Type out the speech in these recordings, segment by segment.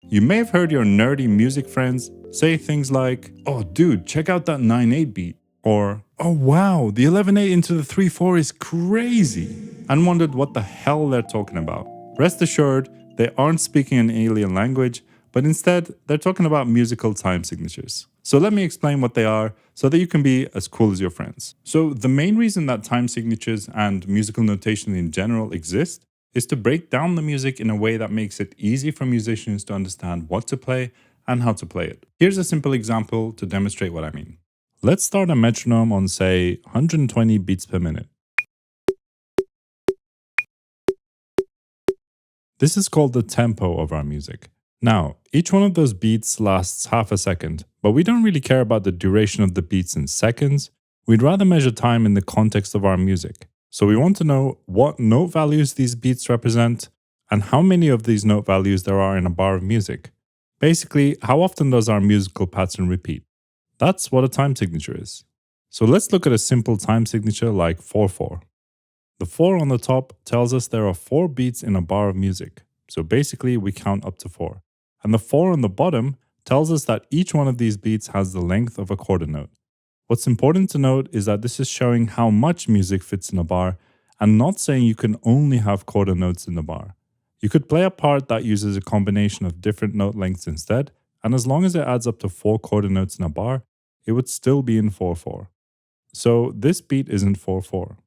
You may have heard your nerdy music friends say things like, "Oh dude, check out that 9/8 beat," or "Oh wow, the 11/8 into the 3/4 is crazy," and wondered what the hell they're talking about. Rest assured, they aren't speaking an alien language, but instead, they're talking about musical time signatures. So let me explain what they are so that you can be as cool as your friends. So the main reason that time signatures and musical notation in general exist is to break down the music in a way that makes it easy for musicians to understand what to play and how to play it. Here's a simple example to demonstrate what I mean. Let's start a metronome on, say, 120 beats per minute. This is called the tempo of our music. Now, each one of those beats lasts half a second, but we don't really care about the duration of the beats in seconds. We'd rather measure time in the context of our music. So we want to know what note values these beats represent and how many of these note values there are in a bar of music. Basically, how often does our musical pattern repeat? That's what a time signature is. So let's look at a simple time signature like 4/4. The 4 on the top tells us there are 4 beats in a bar of music. So basically, we count up to 4. And the 4 on the bottom tells us that each one of these beats has the length of a quarter note. What's important to note is that this is showing how much music fits in a bar and not saying you can only have quarter notes in the bar. You could play a part that uses a combination of different note lengths instead, and as long as it adds up to 4 quarter notes in a bar, it would still be in 4/4. So this beat isn't 4/4.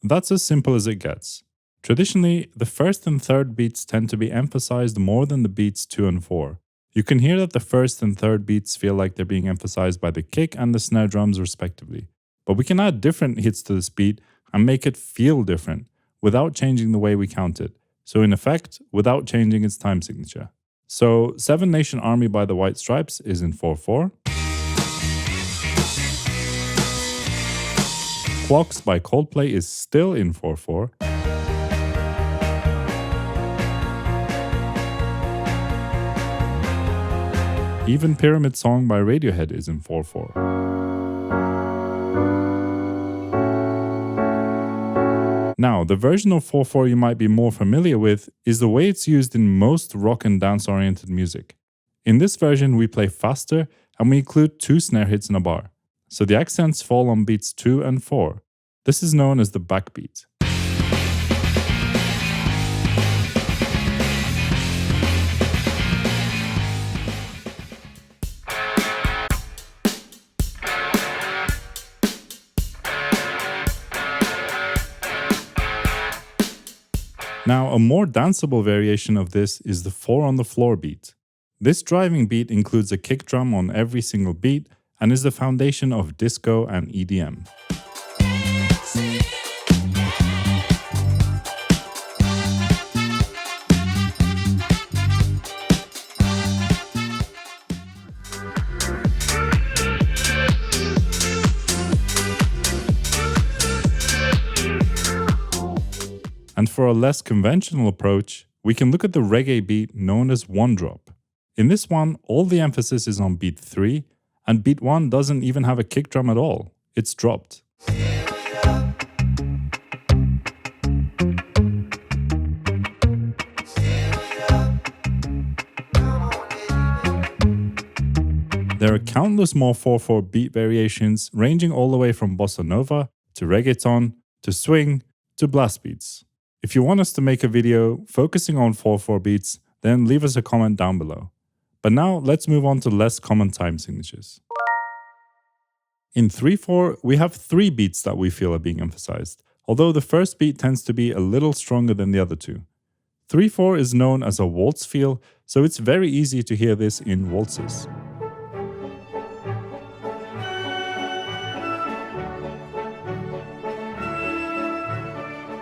That's as simple as it gets. Traditionally, the first and third beats tend to be emphasized more than the beats 2 and 4. You can hear that the first and third beats feel like they're being emphasized by the kick and the snare drums respectively. But we can add different hits to this beat and make it feel different without changing the way we count it. So in effect, without changing its time signature. So Seven Nation Army by the White Stripes is in 4/4. Clocks by Coldplay is still in 4/4. Even Pyramid Song by Radiohead is in 4/4. Now, the version of 4/4 you might be more familiar with is the way it's used in most rock and dance-oriented music. In this version, we play faster and we include 2 snare hits in a bar. So the accents fall on beats 2 and 4. This is known as the backbeat. Now, a more danceable variation of this is the 4 on the floor beat. This driving beat includes a kick drum on every single beat and is the foundation of disco and EDM. And for a less conventional approach, we can look at the reggae beat known as one drop. In this one, all the emphasis is on beat 3, and beat 1 doesn't even have a kick drum at all. It's dropped. There are countless more 4/4 beat variations ranging all the way from bossa nova to reggaeton to swing to blast beats. If you want us to make a video focusing on 4/4 beats, then leave us a comment down below. But now let's move on to less common time signatures. In 3/4, we have 3 beats that we feel are being emphasized, although the first beat tends to be a little stronger than the other 2. 3/4 is known as a waltz feel, so it's very easy to hear this in waltzes.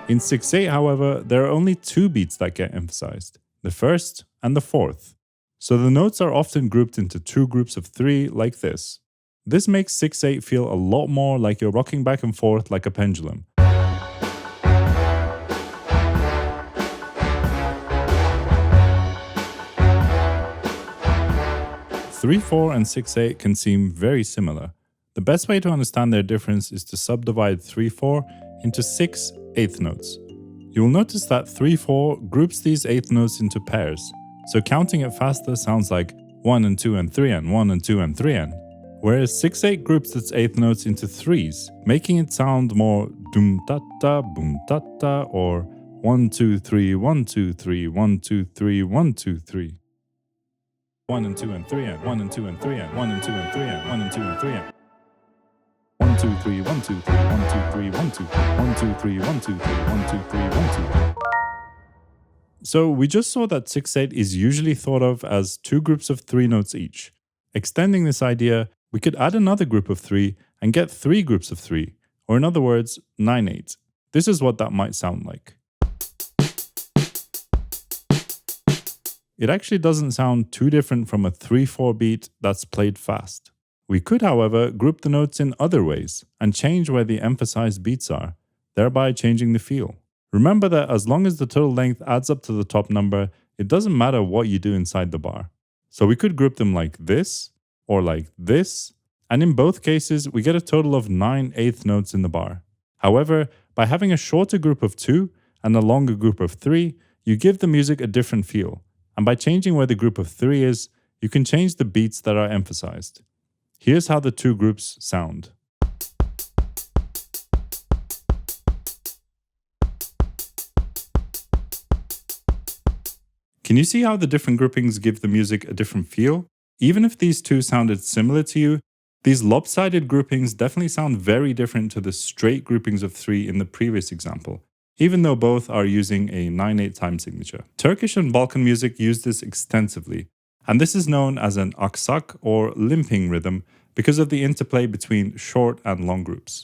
In 6/8, however, there are only 2 beats that get emphasized, the first and the fourth. So the notes are often grouped into 2 groups of 3 like this. This makes 6/8 feel a lot more like you're rocking back and forth like a pendulum. 3/4 and 6/8 can seem very similar. The best way to understand their difference is to subdivide 3/4 into 6 eighth notes. You will notice that 3/4 groups these eighth notes into pairs, so counting it faster sounds like 1 and 2 and 3 and 1 and 2 and 3 and. Whereas 6/8 groups its eighth notes into threes, making it sound more dum ta ta boom ta ta or 1 2 3 1 2 3 1 2 3 1 2 3. 1 and 2 and 3 and 1 and 2 and 3 and 1 and 2 and 3 and 1 and 2 and 3 and 1 2 3 1 2 3 1 2 3 1 2 1 2 3 1 2 3 1 2 3 1 2 3. So we just saw that 6/8 is usually thought of as two groups of 3 notes each. Extending this idea, we could add another group of 3 and get 3 groups of 3, or in other words, 9/8. This is what that might sound like. It actually doesn't sound too different from a 3/4 beat that's played fast. We could, however, group the notes in other ways and change where the emphasized beats are, thereby changing the feel. Remember that as long as the total length adds up to the top number, it doesn't matter what you do inside the bar. So we could group them like this, or like this, and in both cases, we get a total of 9 eighth notes in the bar. However, by having a shorter group of 2 and a longer group of 3, you give the music a different feel. And by changing where the group of 3 is, you can change the beats that are emphasized. Here's how the two groups sound. Can you see how the different groupings give the music a different feel? Even if these two sounded similar to you, these lopsided groupings definitely sound very different to the straight groupings of 3 in the previous example, even though both are using a 9/8 time signature. Turkish and Balkan music use this extensively, and this is known as an aksak or limping rhythm because of the interplay between short and long groups.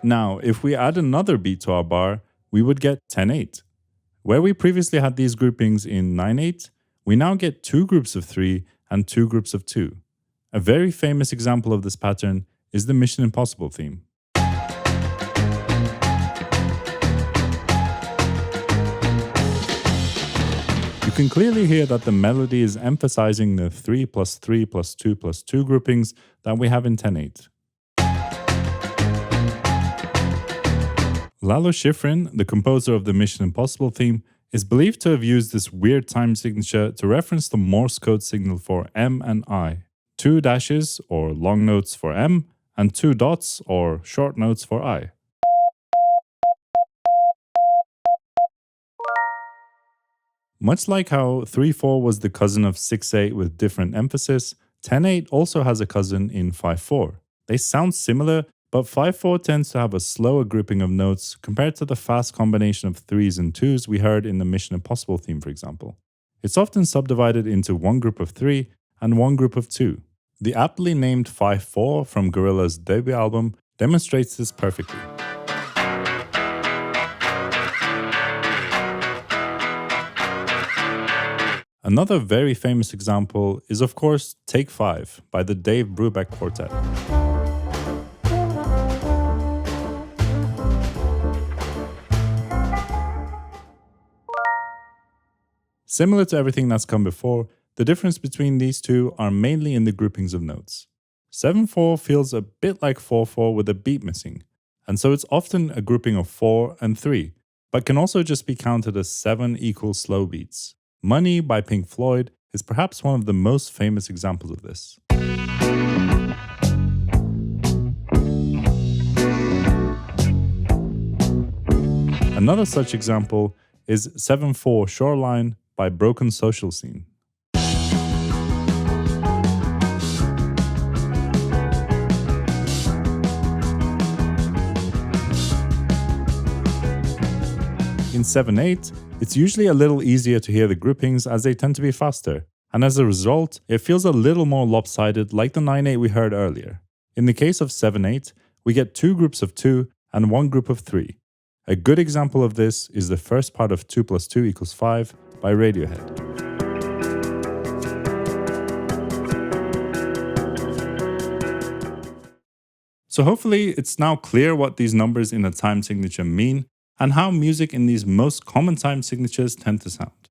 Now, if we add another beat to our bar, we would get 10/8. Where we previously had these groupings in 9/8, we now get 2 groups of 3 and 2 groups of 2. A very famous example of this pattern is the Mission Impossible theme. You can clearly hear that the melody is emphasizing the 3 plus 3 plus 2 plus 2 groupings that we have in 10/8. Lalo Schifrin, the composer of the Mission Impossible theme, is believed to have used this weird time signature to reference the Morse code signal for M and I. 2 dashes, or long notes for M, and 2 dots, or short notes for I. Much like how 3/4 was the cousin of 6/8 with different emphasis, 10/8 also has a cousin in 5/4. They sound similar, but 5/4 tends to have a slower grouping of notes compared to the fast combination of 3s and 2s we heard in the Mission Impossible theme, for example. It's often subdivided into one group of 3 and one group of 2. The aptly named 5/4 from Gorillaz' debut album demonstrates this perfectly. Another very famous example is, of course, Take 5 by the Dave Brubeck Quartet. Similar to everything that's come before, the difference between these two are mainly in the groupings of notes. 7/4 feels a bit like 4/4 with a beat missing, and so it's often a grouping of 4 and 3, but can also just be counted as 7 equal slow beats. Money by Pink Floyd is perhaps one of the most famous examples of this. Another such example is 7/4 Shoreline by Broken Social Scene. In 7/8, it's usually a little easier to hear the groupings as they tend to be faster, and as a result, it feels a little more lopsided like the 9/8 we heard earlier. In the case of 7/8, we get 2 groups of 2 and 1 group of 3. A good example of this is the first part of 2 plus 2 equals 5 by Radiohead. So hopefully it's now clear what these numbers in a time signature mean and how music in these most common time signatures tend to sound.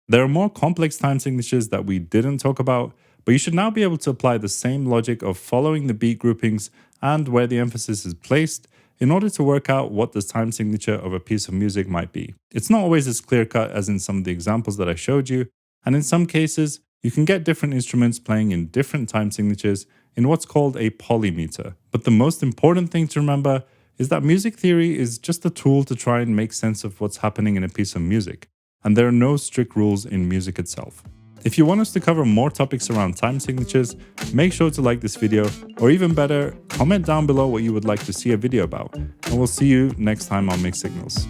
There are more complex time signatures that we didn't talk about, But you should now be able to apply the same logic of following the beat groupings and where the emphasis is placed in order to work out what the time signature of a piece of music might be. It's not always as clear-cut as in some of the examples that I showed you, and in some cases, you can get different instruments playing in different time signatures in what's called a polymeter. But the most important thing to remember is that music theory is just a tool to try and make sense of what's happening in a piece of music, and there are no strict rules in music itself. If you want us to cover more topics around time signatures, make sure to like this video, or even better, comment down below what you would like to see a video about, and we'll see you next time on Mixed Signals.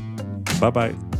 Bye bye.